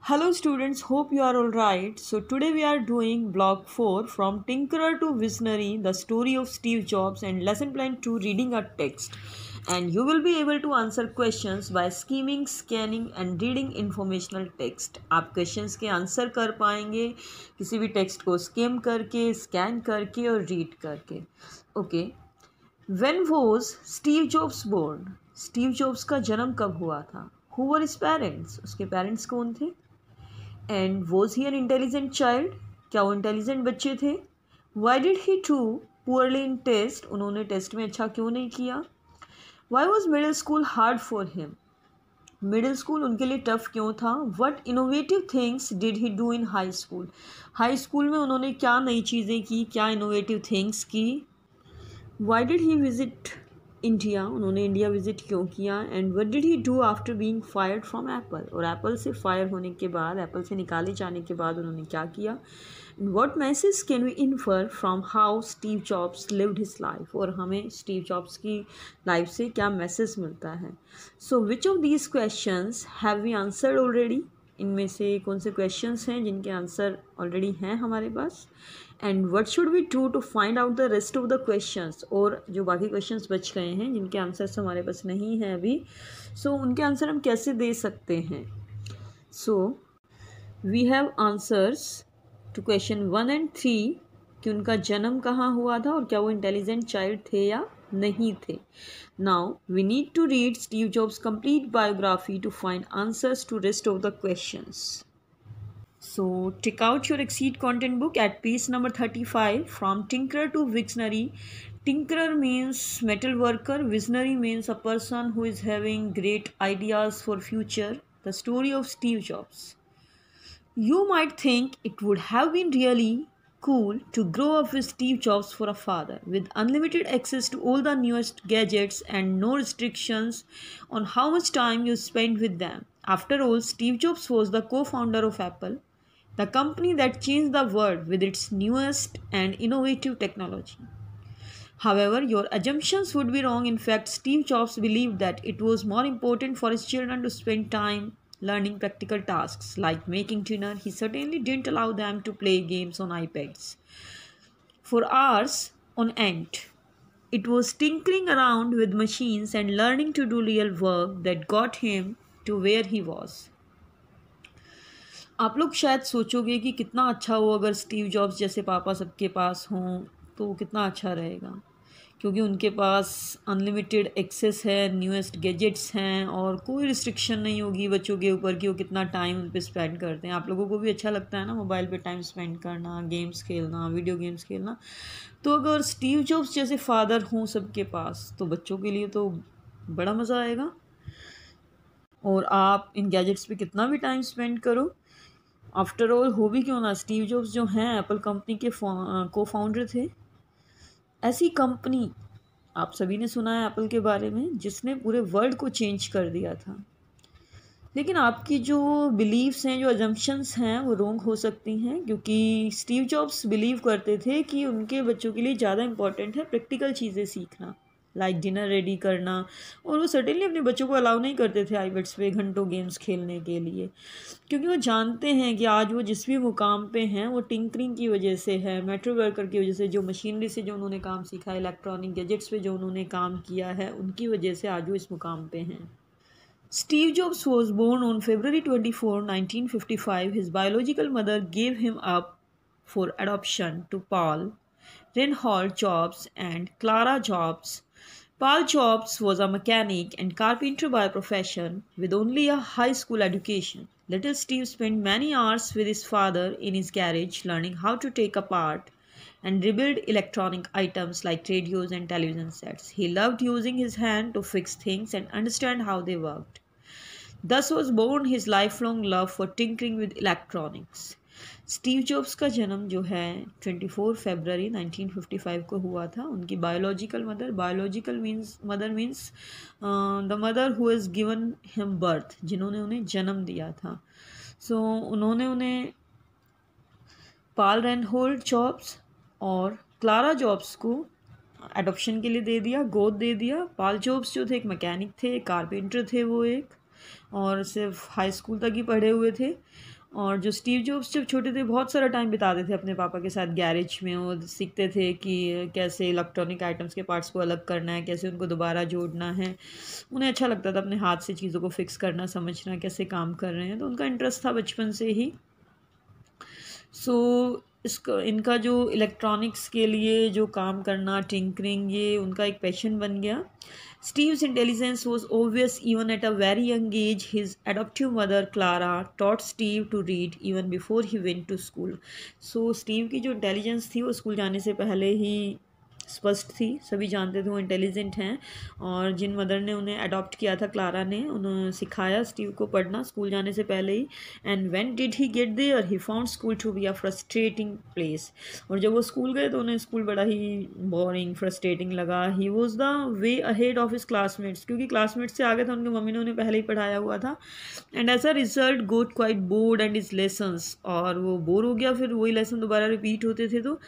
Hello students, hope you are all right. So today we are doing block 4 from Tinkerer to Visionary, the story of Steve Jobs and lesson plan 2 reading a text. And you will be able to answer questions by skimming, scanning and reading informational text. आप questions के answer कर पाएंगे किसी भी text को scheme करके, scan करके और रीड करके. Okay. When was Steve Jobs born? Steve jobs का जन्म कब हुआ था? Who were his parents? उसके पेरेंट्स कौन थे? And was he an intelligent child? क्या वो इंटेलिजेंट बच्चे थे? Why did he do poorly in test? उन्होंने टेस्ट में अच्छा क्यों नहीं किया? Why was middle school hard for him? Middle school उनके लिए टफ क्यों था? What innovative things did he do in high school? High school में उन्होंने क्या नई चीज़ें की, क्या इनोवेटिव थिंग्स की? Why did he visit India? उन्होंने इंडिया विजिट क्यों किया? And what did he do after being fired from Apple? और एप्पल से फायर होने के बाद, एप्पल से निकाले जाने के बाद उन्होंने क्या किया? And what message can we infer from how Steve Jobs lived his life? और हमें स्टीव जॉब्स की लाइफ से क्या मैसेज मिलता है? So which of these questions have we answered already? इनमें से कौन से क्वेश्चंस हैं जिनके आंसर ऑलरेडी हैं हमारे पास? And what should we do to find out the rest of the questions? और जो बाकी क्वेश्चंस बच गए हैं जिनके आंसर्स हमारे पास नहीं हैं अभी, सो उनके आंसर हम कैसे दे सकते हैं? So we have answers to question 1 and 3 कि उनका जन्म कहाँ हुआ था और क्या वो इंटेलिजेंट चाइल्ड थे या नहीं थे. Now we need to read Steve Jobs complete biography to find answers to rest of the questions. So take out your Exceed content book at page number 35. From Tinkerer to Visionary. Tinkerer means metal worker. Visionary means a person who is having great ideas for future. The story of Steve Jobs. You might think it would have been really cool to grow up with Steve Jobs for a father, with unlimited access to all the newest gadgets and no restrictions on how much time you spend with them. After all, Steve Jobs was the co-founder of Apple, the company that changed the world with its newest and innovative technology. However, your assumptions would be wrong. In fact, Steve Jobs believed that it was more important for his children to spend time learning practical tasks like making dinner. He certainly didn't allow them to play games on iPads for hours on end. It was tinkering around with machines and learning to do real work that got him to where he was. आप लोग शायद सोचोगे कि कितना अच्छा हो अगर Steve jobs जैसे पापा सबके पास हों तो कितना अच्छा रहेगा, क्योंकि उनके पास अनलिमिटेड एक्सेस है, न्यूएस्ट गैजेट्स हैं और कोई रिस्ट्रिक्शन नहीं होगी बच्चों के ऊपर कि वो कितना टाइम उन पर स्पेंड करते हैं. आप लोगों को भी अच्छा लगता है ना मोबाइल पे टाइम स्पेंड करना, गेम्स खेलना, वीडियो गेम्स खेलना. तो अगर स्टीव जॉब्स जैसे फादर हों सबके पास तो बच्चों के लिए तो बड़ा मज़ा आएगा. और आप इन गैजेट्स पे कितना भी टाइम स्पेंड करो, आफ्टर ऑल हो भी क्यों ना, स्टीव जॉब्स जो हैं एप्पल कंपनी के को फाउंडर थे. ऐसी कंपनी आप सभी ने सुना है एप्पल के बारे में, जिसने पूरे वर्ल्ड को चेंज कर दिया था. लेकिन आपकी जो बिलीव्स हैं, जो अजम्पशंस हैं वो रॉन्ग हो सकती हैं, क्योंकि स्टीव जॉब्स बिलीव करते थे कि उनके बच्चों के लिए ज़्यादा इंपॉर्टेंट है प्रैक्टिकल चीज़ें सीखना, लाइक डिनर रेडी करना. और वो सर्टेनली अपने बच्चों को अलाउ नहीं करते थे आईपैड्स पे घंटों गेम्स खेलने के लिए, क्योंकि वो जानते हैं कि आज वो जिस भी मुकाम पे हैं वो टिंकरिंग की वजह से है, मेटल वर्कर की वजह से, जो मशीनरी से जो उन्होंने काम सीखा, इलेक्ट्रॉनिक गैजेट्स पे जो उन्होंने काम किया है, उनकी वजह से आज वो इस मुकाम पे हैं. Steve Jobs was born on February 24, 1955. His biological mother gave him up for adoption to Paul Reinhold Jobs and Clara Jobs. Paul Jobs was a mechanic and carpenter by profession with only a high school education. Little Steve spent many hours with his father in his garage learning how to take apart and rebuild electronic items like radios and television sets. He loved using his hand to fix things and understand how they worked. Thus was born his lifelong love for tinkering with electronics. Steve jobs का जन्म जो है 24 फरवरी 1955 को हुआ था. उनकी biological mother means the mother who has given him birth, जिन्होंने उन्हें जन्म दिया था. सो उन्होंने उन्हें पॉल रेनहोल्ड जॉब्स और क्लारा जॉब्स को एडॉप्शन के लिए दे दिया, गोद दे दिया. पॉल जॉब्स जो थे एक मैकेनिक थे, कारपेंटर थे वो एक, और सिर्फ हाई स्कूल तक ही पढ़े हुए थे. और जो स्टीव जॉब्स जब छोटे थे बहुत सारा टाइम बिताते थे अपने पापा के साथ गैरेज में, वो सीखते थे कि कैसे इलेक्ट्रॉनिक आइटम्स के पार्ट्स को अलग करना है, कैसे उनको दोबारा जोड़ना है। उन्हें अच्छा लगता था अपने हाथ से चीज़ों को फिक्स करना, समझना कैसे काम कर रहे हैं, तो उनका इंटरेस्ट था बचपन से ही। सो इसका इनका जो इलेक्ट्रॉनिक्स के लिए जो काम करना, टिंकरिंग, ये उनका एक पैशन बन गया। Steve's intelligence was obvious even at a very young age. His adoptive mother Clara taught Steve to read even before he went to school. So Steve की जो इंटेलिजेंस थी वो स्कूल जाने से पहले ही स्पष्ट थी, सभी जानते थे वो इंटेलिजेंट हैं। और जिन मदर ने उन्हें अडॉप्ट किया था, क्लारा ने, उन्होंने सिखाया स्टीव को पढ़ना स्कूल जाने से पहले ही। And when did he get there he found school to be a frustrating place. और जब वो स्कूल गए तो उन्हें स्कूल बड़ा ही बोरिंग, फ्रस्ट्रेटिंग लगा। He was the way ahead of his classmates, क्योंकि क्लासमेट्स से आगे था, उनकी मम्मी ने उन्हें पहले ही पढ़ाया हुआ था। And as a result got quite bored and his lessons, और वो बोर हो गया, फिर वही लेसन दोबारा रिपीट होते थे। तो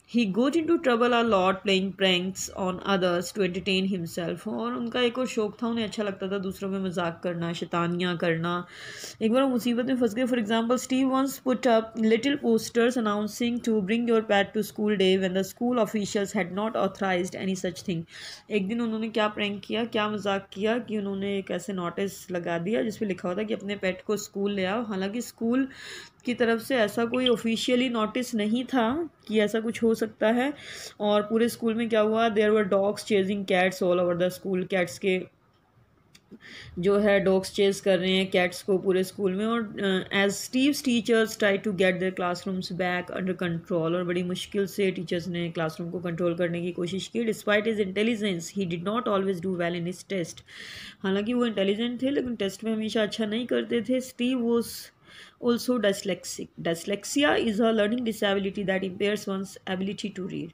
he got into trouble a lot playing pranks on others to entertain himself। और उनका एक और शौक था, उन्हें अच्छा लगता था दूसरों में मजाक करना, शैतानियाँ करना। एक बार वो मुसीबत में फंस गए। For example, Steve once put up little posters announcing to bring your pet to school day when the school officials had not authorized any such thing. एक दिन उन्होंने क्या प्रैंक किया, क्या मजाक किया कि उन्होंने एक ऐसे नोटिस लगा दिया जिस पे लिखा हुआ था कि अपने पेट को स्कूल ले आओ। हालांकि स्कूल की तरफ से ऐसा कोई ऑफिशियली नोटिस नहीं था कि ऐसा कुछ हो सकता है। और पूरे स्कूल में क्या हुआ, there were dogs chasing cats all over the school. Cats के जो है डॉग्स चेज कर रहे हैं कैट्स को पूरे स्कूल में। और as Steve's teachers try to get their classrooms back under control, और बड़ी मुश्किल से टीचर्स ने क्लासरूम को कंट्रोल करने की कोशिश की। Despite his intelligence he did not always do well in his test. हालांकि वो इंटेलिजेंट थे लेकिन टेस्ट में हमेशा अच्छा नहीं करते थे। Steve was also dyslexic। Dyslexia is a learning disability that impairs one's ability to read।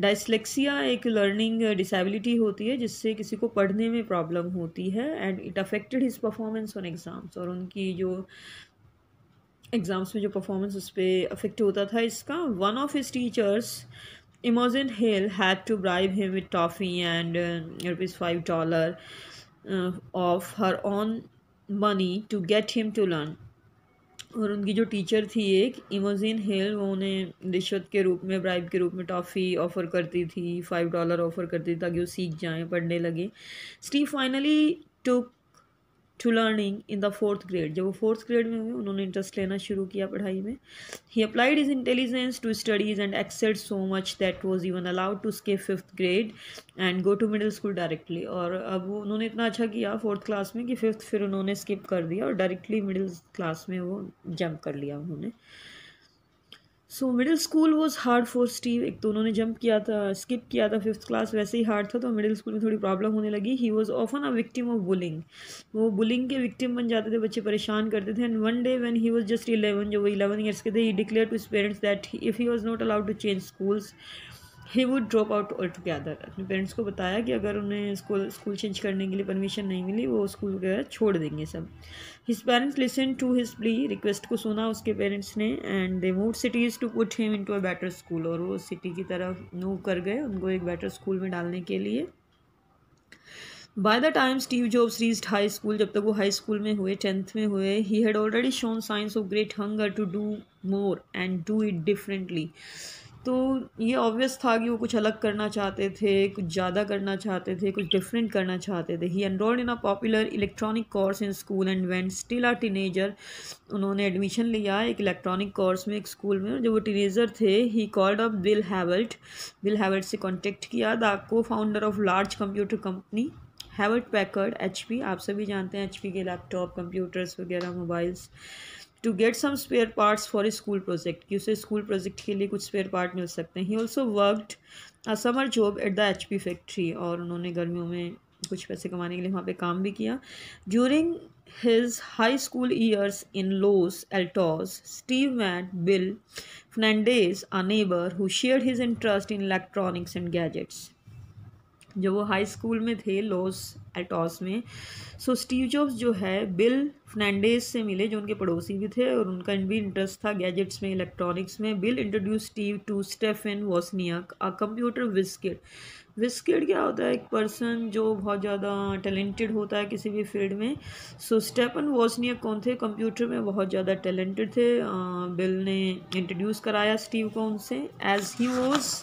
डायस्लेक्सिया एक लर्निंग डिसेबिलिटी होती है जिससे किसी को पढ़ने में प्रॉब्लम होती है। And it affected his performance on exams, और उनकी जो एग्ज़ाम्स में जो परफॉर्मेंस उस पर अफेक्ट होता था इसका। One of his teachers Imogene Hill had to bribe him with toffee and $5 of her own money to get him to learn. और उनकी जो टीचर थी एक इमोजिन हिल, वो उन्हें रिश्वत के रूप में, ब्राइब के रूप में टॉफ़ी ऑफ़र करती थी, $5 ऑफ़र करती थी ताकि वो सीख जाएं, पढ़ने लगे। Steve finally took to learning in the 4th grade. जब वो 4th ग्रेड में हुए उन्होंने इंटरेस्ट लेना शुरू किया पढ़ाई में। He applied his intelligence to studies and excelled so much that was even allowed to skip 5th grade and go to middle school directly. और अब वो उन्होंने इतना अच्छा किया 4th क्लास में कि 5th फिर उन्होंने स्किप कर दिया और डायरेक्टली मिडिल क्लास में वो जंप कर लिया उन्होंने। So middle school was hard for Steve. एक तो उन्होंने जंप किया था, स्किप किया था 5th क्लास, वैसे ही हार्ड था, तो मिडिल स्कूल में थोड़ी प्रॉब्लम होने लगी। He was often a victim of bullying. वो बुलिंग के विक्टिम बन जाते थे, बच्चे परेशान करते थे। And one day when he was just 11, जो वो 11 ईयर्स के थे, he declare to his parents that if he was not allowed to change schools he would drop out altogether. अपने पेरेंट्स को बताया कि अगर उन्हें स्कूल चेंज करने के लिए परमिशन नहीं मिली, वो स्कूल वगैरह छोड़ देंगे सब। His parents listen to his plea, request को सुना उसके पेरेंट्स ने। And they moved cities to put him into a better school, और वो सिटी की तरफ मूव कर गए उनको एक बेटर स्कूल में डालने के लिए। By the time Steve jobs reached high school, जब तक वो हाई स्कूल में हुए, 10th में हुए, he had already shown signs of great hunger to do more and do it differently. तो ये ऑब्वियस था कि वो कुछ अलग करना चाहते थे, कुछ ज़्यादा करना चाहते थे, कुछ डिफरेंट करना चाहते थे। He enrolled in a popular electronic course in school and when still a teenager, उन्होंने एडमिशन लिया एक इलेक्ट्रॉनिक कोर्स में एक स्कूल में। जब वो टीनेजर थे, he called up Bill Hewlett से कॉन्टेक्ट किया, the co founder of large computer company Hewlett Packard, HP। आप सभी जानते हैं HP के लैपटॉप, कंप्यूटर्स वगैरह, mobiles. To get some spare parts for a school project, कि उसे स्कूल प्रोजेक्ट के लिए कुछ स्पेयर पार्ट मिल सकते हैं। He also worked a summer job at the HP factory, और उन्होंने गर्मियों में कुछ पैसे कमाने के लिए वहाँ पे काम भी किया। During his high school years in Los Altos, Steve met Bill Fernandez, a neighbour who shared his interest in electronics and gadgets. जब वो हाई स्कूल में थे लॉस एटॉस में। सो स्टीव जॉब्स जो है बिल फर्नांडिस से मिले, जो उनके पड़ोसी भी थे, और उनका भी इंटरेस्ट था गैजेट्स में, इलेक्ट्रॉनिक्स में। Bill introduce Steve to Stephen Wozniak, a computer whiz kid. Whiz kid क्या होता है? एक पर्सन जो बहुत ज़्यादा टैलेंटेड होता है किसी भी फील्ड में। सो स्टेफन वॉसनियक कौन थे? कंप्यूटर में बहुत ज़्यादा टैलेंटेड थे। बिल ने इंट्रोड्यूस कराया स्टीव को उनसे। As he was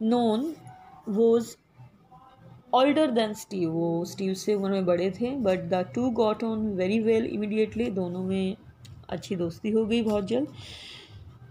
known was older than Steve, वो स्टीव से उम्र में बड़े थे। But the two got on very well immediately, दोनों में अच्छी दोस्ती हो गई बहुत जल्द।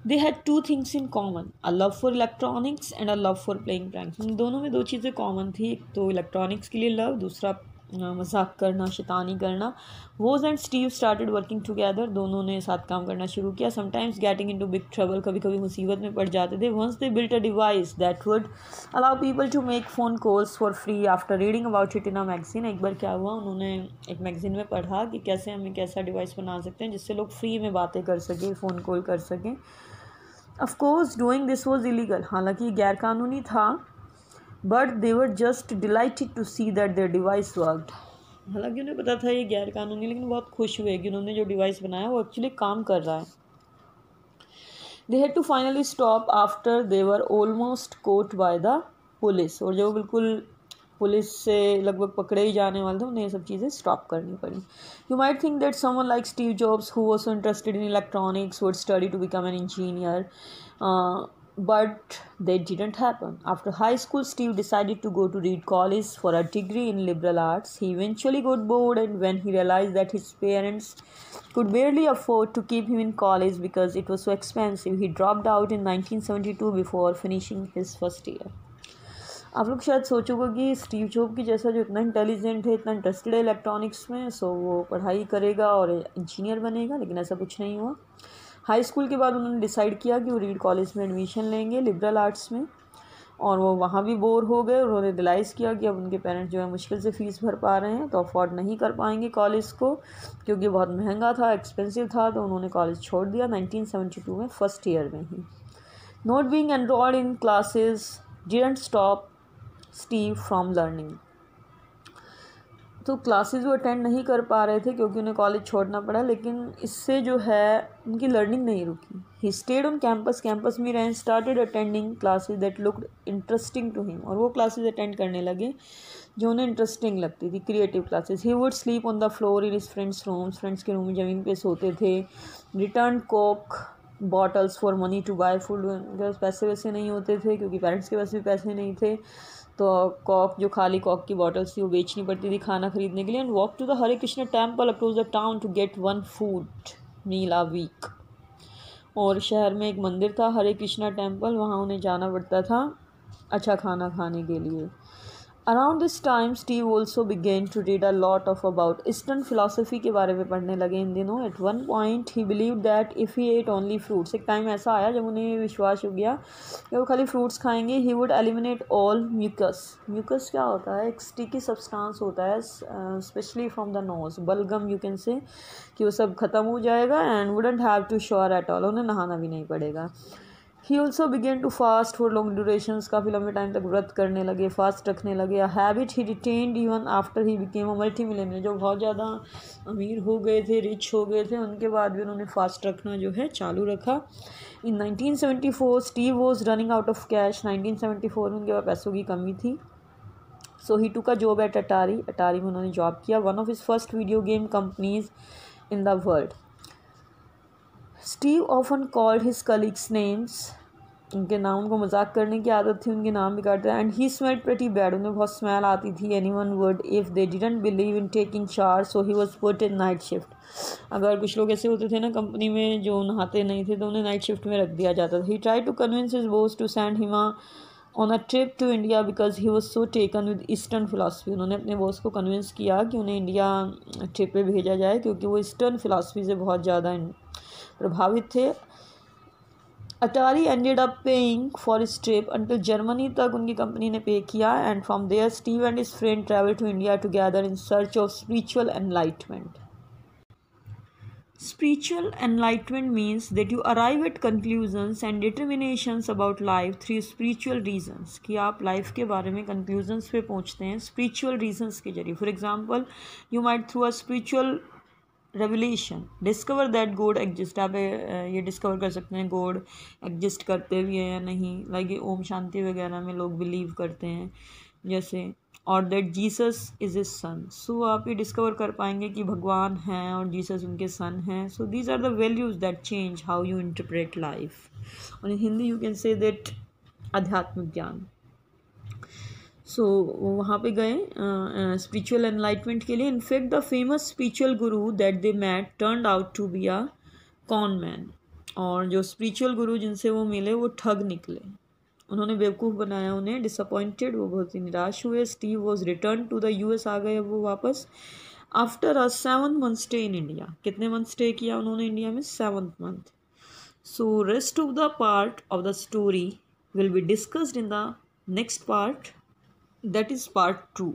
They had two things in common, a love for electronics and a love for playing pranks. उन दोनों में दो चीज़ें कॉमन थी, एक तो इलेक्ट्रॉनिक्स के लिए लव, दूसरा मजाक करना, शैतानी करना। Woz and Steve started working together, दोनों ने साथ काम करना शुरू किया। Sometimes getting into big trouble, कभी कभी मुसीबत में पड़ जाते थे। Once they built a device that would allow people to make phone calls for free after reading about it in a magazine. एक बार क्या हुआ, उन्होंने एक मैगजीन में पढ़ा कि कैसे हम एक ऐसा डिवाइस बना सकते हैं जिससे लोग फ्री में बातें कर सकें, फ़ोन कॉल कर सकें। Of course doing this was illegal, हालांकि गैरकानूनी था। But they were just delighted to see that their device worked. हालांकि उन्हें पता था ये गैरकानूनी, लेकिन बहुत खुश हुए कि उन्होंने जो डिवाइस बनाया वो एक्चुअली काम कर रहा है। They had to finally stop after they were almost caught by the police, और जो बिल्कुल पुलिस से लगभग पकड़े ही जाने वाले थे, उन्हें ये सब चीज़ें स्टॉप करनी पड़ी। You might think that someone like Steve Jobs who was so interested in electronics would study to become an engineer, but that didn't happen. After high school, Steve decided to go to Reed College for a degree in liberal arts. He eventually got bored, and when he realized that his parents could barely afford to keep him in college because it was so expensive, he dropped out in 1972 before finishing his first year. आप लोग शायद सोचोगे कि Steve job की जैसा जो इतना intelligent है, इतना इंटरेस्टेड है इलेक्ट्रॉनिक्स में, सो वो पढ़ाई करेगा और इंजीनियर बनेगा, लेकिन ऐसा कुछ नहीं हुआ। हाई स्कूल के बाद उन्होंने डिसाइड किया कि वो रीड कॉलेज में एडमिशन लेंगे लिबरल आर्ट्स में, और वो वहाँ भी बोर हो गए। उन्होंने रियलाइज़ किया कि अब उनके पेरेंट्स जो है मुश्किल से फ़ीस भर पा रहे हैं, तो अफोर्ड नहीं कर पाएंगे कॉलेज को, क्योंकि बहुत महंगा था, एक्सपेंसिव था। तो उन्होंने कॉलेज छोड़ दिया 1972 में, फर्स्ट ईयर में ही। Not being enrolled in classes didn't stop Steve from learning. तो क्लासेस वो अटेंड नहीं कर पा रहे थे क्योंकि उन्हें कॉलेज छोड़ना पड़ा, लेकिन इससे जो है उनकी लर्निंग नहीं रुकी। ही स्टेड ऑन कैंपस में रहे, started attending classes that looked interesting to him, और वो क्लासेस अटेंड करने लगे जो उन्हें इंटरेस्टिंग लगती थी, creative classes. He would sleep on the floor in his friends rooms, friends के रूम में ज़मीन पे सोते थे। Return coke bottles for money to buy food, उनके पास पैसे वैसे नहीं होते थे क्योंकि पेरेंट्स के पास भी पैसे नहीं थे, तो कॉक, जो खाली कॉक की बॉटल्स थी, वो बेचनी पड़ती थी खाना खरीदने के लिए। And walk to the Hare Krishna temple across the town to get one food meal a week. और शहर में एक मंदिर था, हरे कृष्णा टेम्पल, वहाँ उन्हें जाना पड़ता था अच्छा खाना खाने के लिए। Around this time Steve also began to read a lot of about eastern philosophy के बारे में पढ़ने लगे इन दिनों। At one point he believe that if he ate only fruits, एक टाइम ऐसा आया जब उन्हें विश्वास हो गया कि वो खाली फ्रूट्स खाएंगे, he would eliminate all mucus. Mucus क्या होता है? एक स्टिकी सब्सटेंस होता है, स्पेशली फ्रॉम द नोज, बलगम यू कैन से, कि वो सब खत्म हो जाएगा। And wouldn't have to shower at all, उन्हें नहाना भी नहीं पड़ेगा। He also began to fast for long durations, काफ़ी लंबे टाइम तक व्रत करने लगे, फास्ट रखने लगे। A habit he retained even after he became a multi millionaire, जो बहुत ज़्यादा अमीर हो गए थे, रिच हो गए थे, उनके बाद भी उन्होंने फास्ट रखना जो है चालू रखा। इन 1974 Steve was running out of cash, 1974 में उनके पास पैसों की कमी थी। सो ही टुक अ जॉब एट अटारी में उन्होंने जॉब किया, one of his first video game companies in the world. Steve often called his colleagues names, उनके नाम, उनको मजाक करने की आदत थी, उनके नाम भी काटते। And he smelled pretty bad, उन्हें बहुत स्मेल आती थी। Anyone would if they didn't believe in taking shower, so he was put in night shift. अगर कुछ लोग ऐसे होते थे ना कंपनी में जो नहाते नहीं थे, तो उन्हें नाइट शिफ्ट में रख दिया जाता था। He try to convince his boss to send him on a trip to India because he was so taken with eastern philosophy. उन्होंने अपने बॉस को कन्विंस किया कि उन्हें इंडिया ट्रिप पे भेजा जाए, क्योंकि वो ईस्टर्न फिलासफी से बहुत ज़्यादा प्रभावित थे। Atari ended up paying for his trip until Germany तक उनकी कंपनी ने पे किया। And from there Steve and his friend travel to India together in search of spiritual enlightenment. Spiritual enlightenment means that you arrive at conclusions and determinations about life through spiritual reasons. कि आप life के बारे में conclusions पे पहुँचते हैं spiritual reasons के जरिए. For example, you might through a spiritual revelation discover that God exists. आप ये discover कर सकते हैं God exist करते भी हैं या नहीं. Like ओम शांति वगैरह में लोग believe करते हैं जैसे, और दैट जीसस इज इज सन. सो आप ये डिस्कवर कर पाएंगे कि भगवान हैं और जीसस उनके सन हैं. So these are the values that change how you interpret life. और in Hindi you can say that आध्यात्मिक ज्ञान. सो वहाँ पे गए स्पिरिचुअल एनलाइटमेंट के लिए. In fact the famous spiritual guru that they met turned out to be a con man. और जो स्पिरिचुअल गुरु जिनसे वो मिले वो ठग निकले. उन्होंने बेवकूफ़ बनाया उन्हें. डिसअपॉइंटेड, वो बहुत ही निराश हुए. Steve was return to the US. आ गए अब वो वापस. After a 7 month stay in India. कितने मंथ स्टे किया उन्होंने इंडिया में? 7th month. So rest of the part of the story will be discussed in the next part, that is part 2.